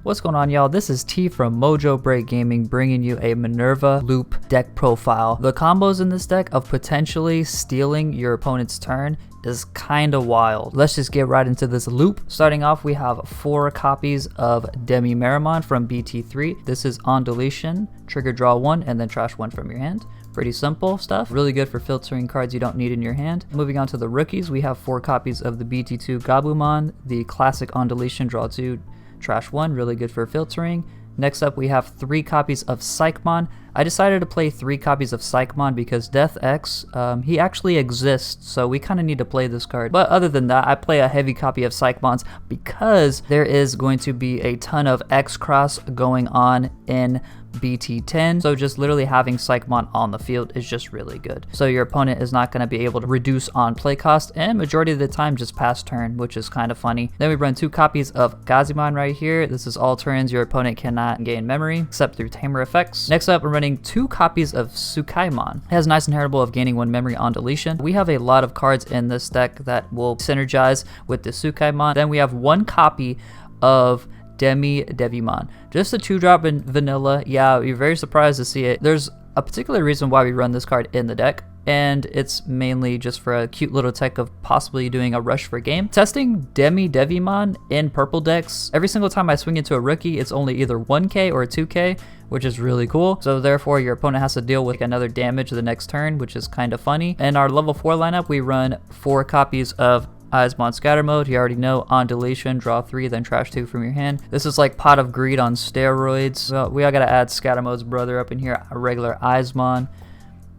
What's going on, y'all? This is T from Mojo Break Gaming, bringing you a Minerva Loop deck profile. The combos in this deck of potentially stealing your opponent's turn is kinda wild. Let's just get right into this loop. Starting off, we have 4 copies of Minervamon from BT3. This is on deletion, trigger draw 1, and then trash 1 from your hand. Pretty simple stuff. Really good for filtering cards you don't need in your hand. Moving on to the rookies, we have 4 copies of the BT2 Gabumon, the classic on deletion, draw 2, trash 1, really good for filtering. Next up, we have 3 copies of Psychmon. I decided to play 3 copies of Psychmon because Death X, he actually exists, so we kind of need to play this card. But other than that, I play a heavy copy of Psychmons because there is going to be a ton of X-Cross going on in BT10, so just literally having Psychmon on the field is just really good. So your opponent is not going to be able to reduce on play cost, and majority of the time just pass turn, which is kind of funny. Then we run 2 copies of Gazimon right here. This is all turns your opponent cannot gain memory except through tamer effects. Next up, we're running 2 copies of Tsukaimon. It has a nice inheritable of gaining 1 memory on deletion. We have a lot of cards in this deck that will synergize with the Tsukaimon. Then we have 1 copy of Devimon. Just a 2-drop in vanilla. Yeah, you're very surprised to see it. There's a particular reason why we run this card in the deck, and it's mainly just for a cute little tech of possibly doing a rush for game. Testing Devimon in purple decks, every single time I swing into a rookie, it's only either 1k or 2k, which is really cool. So therefore, your opponent has to deal with another damage the next turn, which is kind of funny. In our level 4 lineup, we run 4 copies of Eismon Scatter Mode. You already know, on deletion, draw 3, then trash 2 from your hand. This is like Pot of Greed on steroids. So we all gotta add Scatter Mode's brother up in here, a regular Eismon.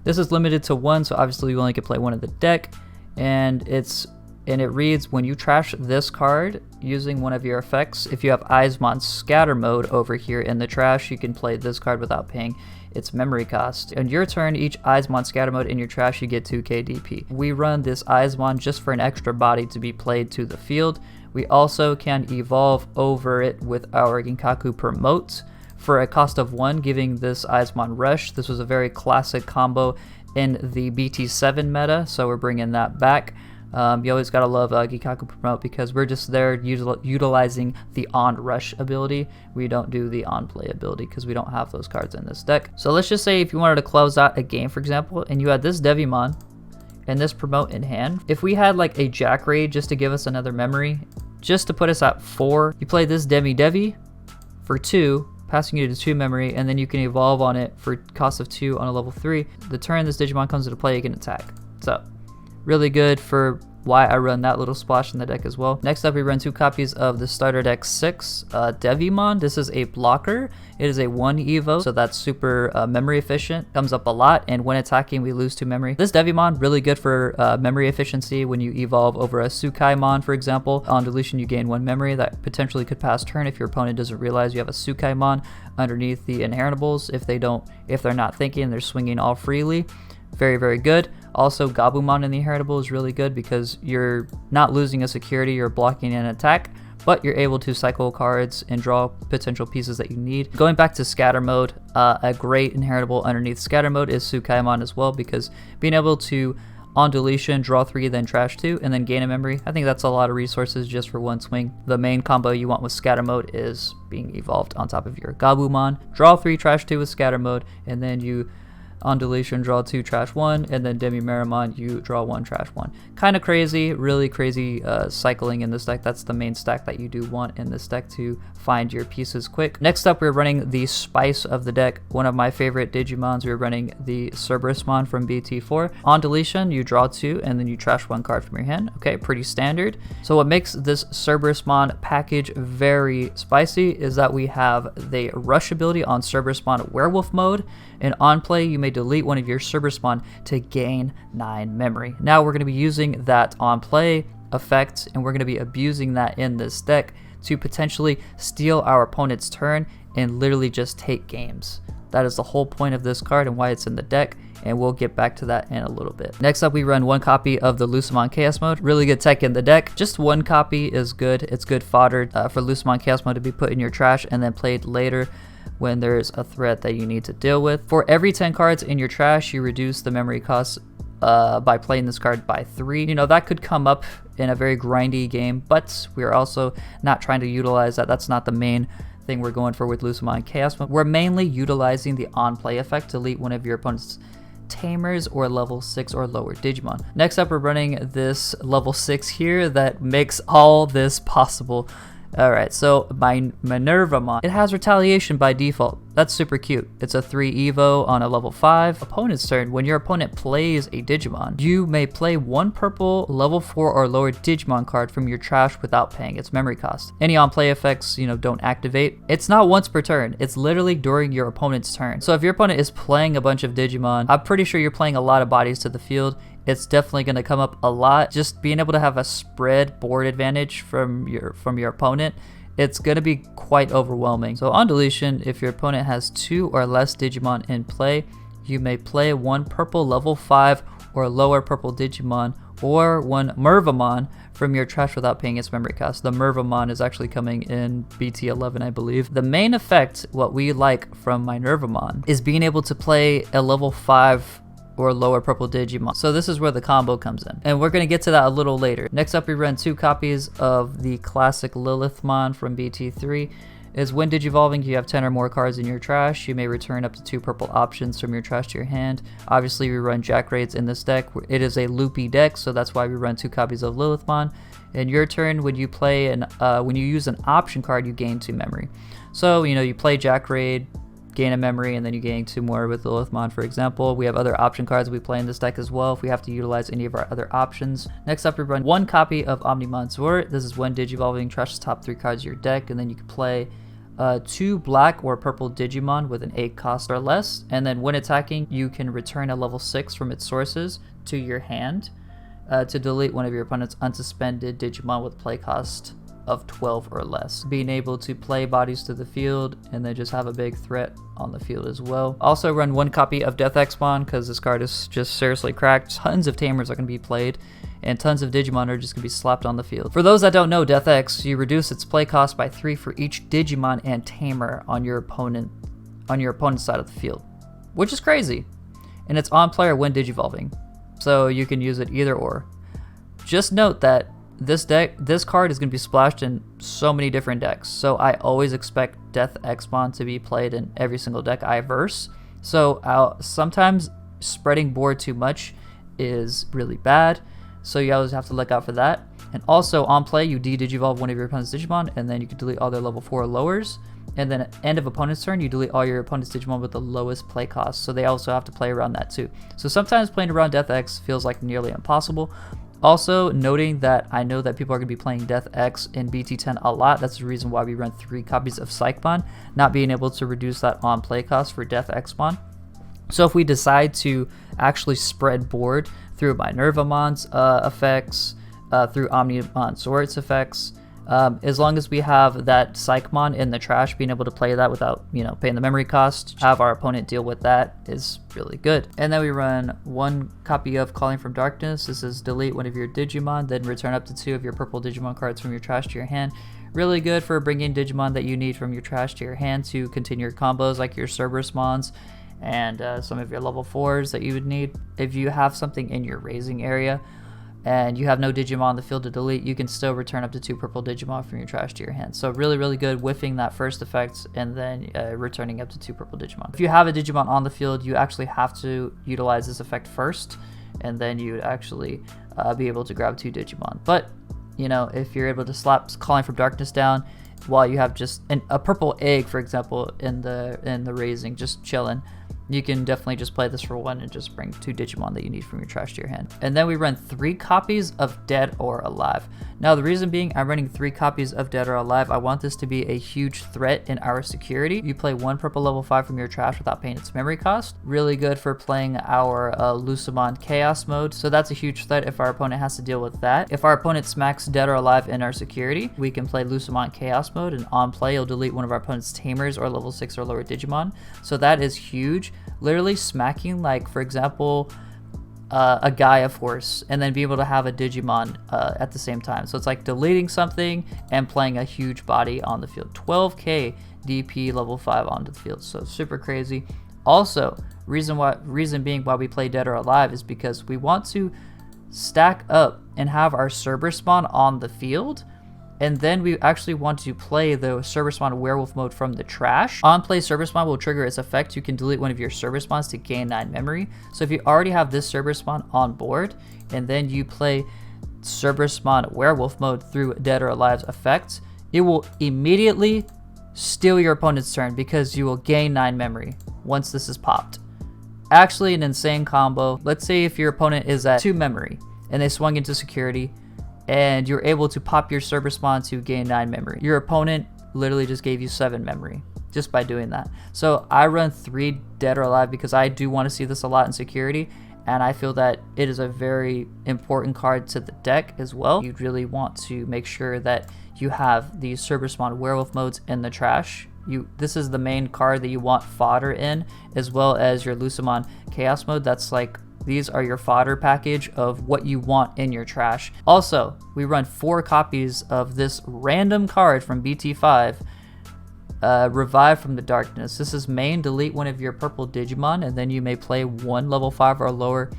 This is limited to 1, so obviously you only can play 1 in the deck, and it reads, when you trash this card using one of your effects, if you have Eismon Scatter Mode over here in the trash, you can play this card without paying its memory cost. On your turn, each Eismon Scatter Mode in your trash, you get 2k DP. We run this Eismon just for an extra body to be played to the field. We also can evolve over it with our Ginkaku Promote for a cost of 1, giving this Eismon Rush. This was a very classic combo in the BT7 meta, so we're bringing that back. You always gotta love Ginkaku Promote because we're just there utilizing the on rush ability. We don't do the on play ability because we don't have those cards in this deck. So let's just say if you wanted to close out a game, for example, and you had this Devimon and this Promote in hand, if we had like a Jack Raid just to give us another memory, just to put us at 4, you play this Devi for 2, passing you to 2 memory, and then you can evolve on it for cost of 2 on a level 3. The turn this Digimon comes into play, you can attack. So really good for why I run that little splash in the deck as well. Next up, we run 2 copies of the starter deck 6 Devimon. This is a blocker. It is a 1 evo, so that's super memory efficient. Comes up a lot, and when attacking, we lose 2 memory. This Devimon, really good for memory efficiency when you evolve over a Tsukaimon, for example. On deletion, you gain 1 memory that potentially could pass turn if your opponent doesn't realize you have a Tsukaimon underneath the inheritables. If they're not thinking, they're swinging all freely. Very, very good. Also, Gabumon in the inheritable is really good because you're not losing a security, you're blocking an attack, but you're able to cycle cards and draw potential pieces that you need. Going back to Scatter Mode, a great inheritable underneath Scatter Mode is Tsukaimon as well, because being able to, on deletion, draw 3, then trash 2, and then gain a memory, I think that's a lot of resources just for 1 swing. The main combo you want with Scatter Mode is being evolved on top of your Gabumon. Draw 3, trash 2 with Scatter Mode, and then you on deletion, draw 2, trash 1, and then Minervamon, you draw 1, trash 1. Kind of crazy, really crazy cycling in this deck. That's the main stack that you do want in this deck to find your pieces quick. Next up, we're running the spice of the deck. One of my favorite Digimons, we're running the Cerberusmon from BT4. On deletion, you draw 2, and then you trash 1 card from your hand. Okay, pretty standard. So what makes this Cerberusmon package very spicy is that we have the rush ability on Cerberusmon Werewolf mode, and on play, you may delete one of your Cerberusmon to gain 9 memory. Now we're going to be using that on play effect, and we're going to be abusing that in this deck to potentially steal our opponent's turn and literally just take games. That is the whole point of this card and why it's in the deck, and we'll get back to that in a little bit. Next up, we run 1 copy of the Lucemon Chaos Mode. Really good tech in the deck. Just 1 copy is good. It's good fodder for Lucemon Chaos Mode to be put in your trash and then played later when there's a threat that you need to deal with. For every 10 cards in your trash, you reduce the memory cost by playing this card by 3. You know, that could come up in a very grindy game, but we're also not trying to utilize that. That's not the main thing we're going for with Lucamon Chaos Mode. We're mainly utilizing the on-play effect to delete one of your opponent's tamers or level 6 or lower Digimon. Next up, we're running this level 6 here that makes all this possible. Alright, so my Minervamon, it has retaliation by default. That's super cute. It's a 3 Evo on a level 5. Opponent's turn. When your opponent plays a Digimon, you may play one purple level 4 or lower Digimon card from your trash without paying its memory cost. Any on-play effects, don't activate. It's not once per turn. It's literally during your opponent's turn. So if your opponent is playing a bunch of Digimon, I'm pretty sure you're playing a lot of bodies to the field. It's definitely going to come up a lot. Just being able to have a spread board advantage from your opponent, it's going to be quite overwhelming. So on deletion, if your opponent has 2 or less Digimon in play, you may play one purple level 5 or lower purple Digimon or one Minervamon from your trash without paying its memory cost. The Minervamon is actually coming in BT11, I believe. The main effect, what we like from Minervamon, is being able to play a level 5 or lower purple Digimon. So this is where the combo comes in. And we're gonna get to that a little later. Next up, we run 2 copies of the classic Lilithmon from BT3. Is when digivolving, you have 10 or more cards in your trash. You may return up to 2 purple options from your trash to your hand. Obviously, we run Jack Raids in this deck. It is a loopy deck, so that's why we run 2 copies of Lilithmon. In your turn, when you play when you use an option card, you gain 2 memory. So you play Jack Raid, gain a memory, and then you gain 2 more with Lilithmon, for example. We have other option cards we play in this deck as well if we have to utilize any of our other options. Next up, we run 1 copy of Omnimon Zort. This is when digivolving, trash the top 3 cards of your deck, and then you can play 2 black or purple Digimon with an 8 cost or less, and then when attacking, you can return a level 6 from its sources to your hand to delete one of your opponent's unsuspended Digimon with play cost of 12 or less. Being able to play bodies to the field and then just have a big threat on the field as well. Also run 1 copy of Death X-Mon because this card is just seriously cracked. Tons of Tamers are going to be played and tons of Digimon are just going to be slapped on the field. For those that don't know, Death X, you reduce its play cost by 3 for each Digimon and Tamer on your opponent's side of the field, which is crazy. And it's on player when digivolving, so you can use it either or. Just note that this card is going to be splashed in so many different decks, so I always expect Death X-Mon to be played in every single deck I verse. So sometimes spreading board too much is really bad, so you always have to look out for that. And also on play, you de-digivolve one of your opponent's Digimon, and then you can delete all their level 4 lowers. And then at end of opponent's turn, you delete all your opponent's Digimon with the lowest play cost, so they also have to play around that too. So sometimes playing around Death X feels like nearly impossible. Also noting that I know that people are going to be playing Death X in BT10 a lot. That's the reason why we run 3 copies of Psychmon, not being able to reduce that on play cost for Death X-Mon. So if we decide to actually spread board through Minervamon's effects, through Omnimon Zort's effects, as long as we have that Psychmon in the trash, being able to play that without paying the memory cost, have our opponent deal with that is really good. And then we run 1 copy of Calling from Darkness. This is delete one of your Digimon, then return up to 2 of your purple Digimon cards from your trash to your hand. Really good for bringing Digimon that you need from your trash to your hand to continue your combos, like your Cerberusmons and some of your level 4s that you would need. If you have something in your raising area and you have no Digimon on the field to delete, you can still return up to 2 purple Digimon from your trash to your hand. So really, really good whiffing that first effect and then returning up to 2 purple Digimon. If you have a Digimon on the field, you actually have to utilize this effect first, and then you would actually be able to grab 2 Digimon. But, if you're able to slap Calling from Darkness down while you have just a purple egg, for example, in the raising, just chilling, you can definitely just play this for 1 and just bring 2 Digimon that you need from your trash to your hand. And then we run 3 copies of Dead or Alive. Now the reason being, I'm running 3 copies of Dead or Alive. I want this to be a huge threat in our security. You play 1 purple level 5 from your trash without paying its memory cost. Really good for playing our Lucamon Chaos mode. So that's a huge threat if our opponent has to deal with that. If our opponent smacks Dead or Alive in our security, we can play Lucamon Chaos mode, and on play, you'll delete one of our opponent's Tamers or level 6 or lower Digimon. So that is huge. Literally smacking, like, for example, a Gaia Force, and then be able to have a Digimon at the same time. So it's like deleting something and playing a huge body on the field. 12k DP level 5 onto the field, so super crazy. Also, reason being why we play Dead or Alive is because we want to stack up and have our Cerberusmon on the field And then we actually want to play the Service Mon Werewolf mode from the trash. On play, Service Mon will trigger its effect. You can delete one of your Service Mons to gain 9 memory. So if you already have this Service Mon on board, and then you play Service Mon Werewolf mode through Dead or Alive's effect, it will immediately steal your opponent's turn because you will gain 9 memory once this is popped. Actually an insane combo. Let's say if your opponent is at 2 memory and they swung into security, and you're able to pop your Service Mon to gain 9 memory. Your opponent literally just gave you 7 memory just by doing that. So I run 3 Dead or Alive because I do want to see this a lot in security, and I feel that it is a very important card to the deck as well. You really want to make sure that you have these Service Mon Werewolf modes in the trash. This is the main card that you want fodder in, as well as your Lucimon Chaos mode. That's like, these are your fodder package of what you want in your trash. Also, we run 4 copies of this random card from BT5, Revive from the Darkness. This is main, delete one of your purple Digimon, and then you may play 1 level 5 or lower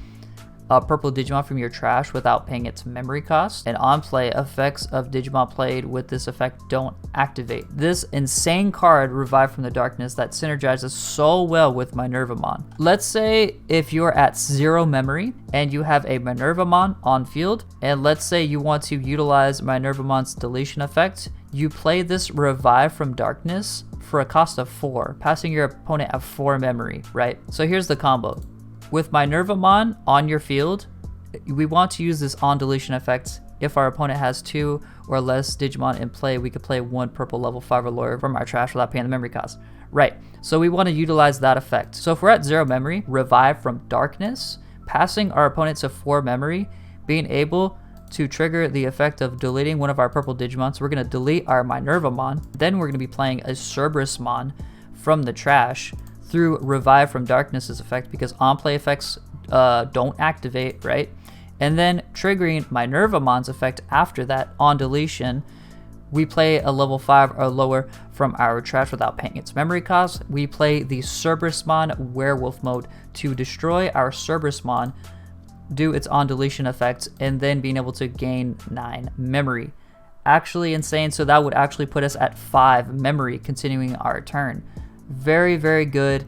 purple Digimon from your trash without paying its memory cost. And on play, effects of Digimon played with this effect don't activate. This insane card, Revive from the Darkness, that synergizes so well with Minervamon. Let's say if you're at 0 memory and you have a Minervamon on field, and let's say you want to utilize Minervamon's deletion effect, you play this Revive from Darkness for a cost of 4, passing your opponent at 4 memory, right? So here's the combo. With Minervamon on your field, we want to use this on deletion effect. If our opponent has 2 or less Digimon in play, we could play 1 purple level 5 or lower from our trash without paying the memory cost. Right, so we want to utilize that effect. So if we're at 0 memory, Revive from Darkness, passing our opponent to 4 memory, being able to trigger the effect of deleting one of our purple Digimon. So we're going to delete our Minervamon. Then we're going to be playing a Cerberus Mon from the trash through Revive from Darkness's effect, because on play effects don't activate, right? And then triggering Minervamon's effect after that on deletion, we play a level 5 or lower from our trash without paying its memory cost. We play the Cerberus Mon Werewolf mode to destroy our Cerberus Mon, do its on deletion effect, and then being able to gain 9 memory. Actually insane. So that would actually put us at 5 memory continuing our turn. Very, very good.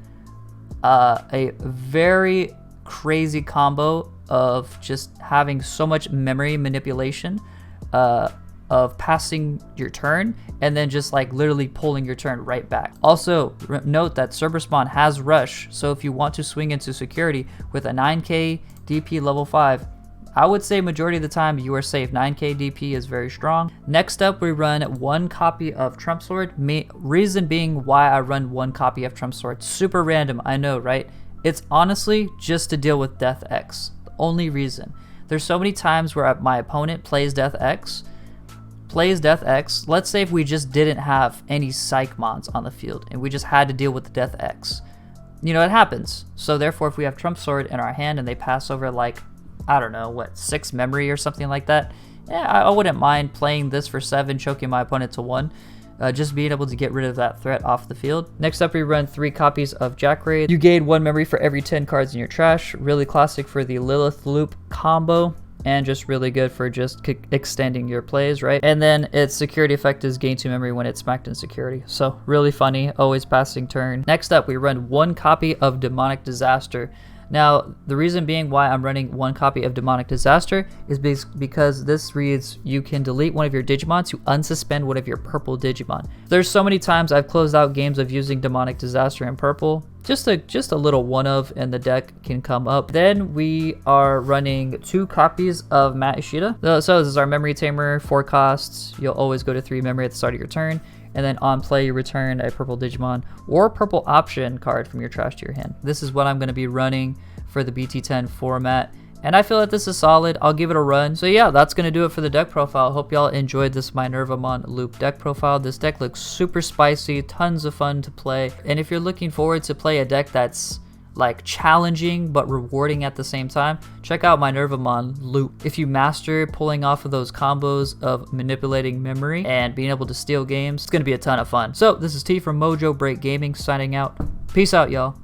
A very crazy combo of just having so much memory manipulation, of passing your turn and then just like literally pulling your turn right back. Also note that Cerberus Mon has rush, so if you want to swing into security with a 9k DP level 5, I would say majority of the time you are safe. 9k DP is very strong. Next up, we run 1 copy of Trump Sword. Reason being why I run 1 copy of Trump Sword. Super random, I know, right? It's honestly just to deal with Death X. The only reason. There's so many times where my opponent plays Death X. Let's say if we just didn't have any Psych Mons on the field and we just had to deal with the Death X. You know, it happens. So therefore, if we have Trump Sword in our hand and they pass over like, I don't know, what, 6 memory or something like that, I wouldn't mind playing this for 7, choking my opponent to 1. Just being able to get rid of that threat off the field. Next up, we run 3 copies of Jackraid. You gain 1 memory for every 10 cards in your trash. Really classic for the Lilith Loop combo, and just really good for just extending your plays, right? And then its security effect is gain 2 memory when it's smacked in security. So really funny, always passing turn. Next up, we run 1 copy of Demonic Disaster. Now, the reason being why I'm running 1 copy of Demonic Disaster is because this reads, you can delete one of your Digimon to unsuspend one of your purple Digimon. There's so many times I've closed out games of using Demonic Disaster in purple. Just a little one of, and the deck can come up. Then we are running 2 copies of Matt Ishida. So this is our Memory Tamer, 4 costs. You'll always go to 3 memory at the start of your turn. And then on play, you return a purple Digimon or purple option card from your trash to your hand. This is what I'm going to be running for the BT10 format, and I feel that this is solid. I'll give it a run. So yeah, that's going to do it for the deck profile. Hope y'all enjoyed this Minervamon Loop deck profile. This deck looks super spicy, tons of fun to play. And if you're looking forward to play a deck that's like challenging but rewarding at the same time, check out Minervamon Loop. If you master pulling off of those combos of manipulating memory and being able to steal games, it's going to be a ton of fun. So this is T from Mojo Break Gaming signing out. Peace out, y'all.